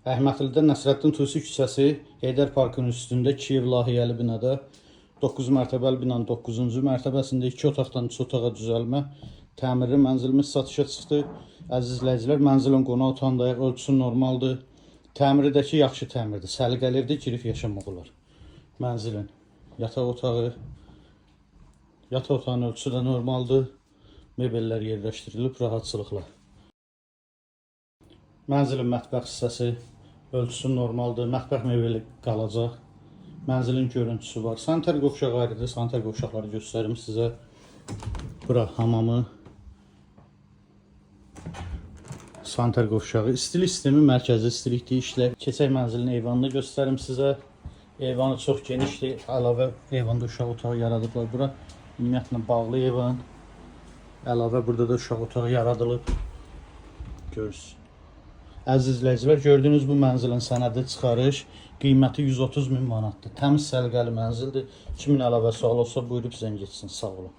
Əhmədlidə Nəsrəddin Tusi küçəsi, Heydər Parkının üstündə Kiyev layihəli binada 9 mərtəbəli binanın 9-cu mərtəbəsində 2 otaqdan 3 otağa düzəlmə təmirli mənzilimiz satışa çıxdı. Əziz izləyicilər, mənzilin qonaq otağındayıq, ölçüsü normaldır. Təmirdəki yaxşı təmirdir, səliqəli evdə girib yaşamaq olar. Mənzilin yataq otağının ölçüsü də normaldır. Mebellər yerləşdirilib rahatçılıqla. Mənzilin mətbəx hissəsi ölçüsü normaldır. Mətbəx mebeli qalacaq. Mənzilin görüntüsü var. Sanitar qovşaq ayrıdır. Sanitar qovşaqları göstərim sizə. Bura hamamı. Sanitar qovşağı. İstilik sistemi mərkəzi istilikdir. İşlər. Keçək mənzilin eyvanını göstərim sizə. Eyvanı çox genişdir. Əlavə eyvanda uşaq otağı yaradıblar. Bura ümumiyyətlə bağlı eyvan. Əlavə burada da uşaq otağı yaradılıb. Görürsünüz. Əziz izləyicilər, gördüyünüz bu mənzilin sənədi çıxarış qiyməti 130 min manatdır. Təmiz səliqəli mənzildir. 2000 əlavə sual olsa buyurub zəng etsin. Sağ olun.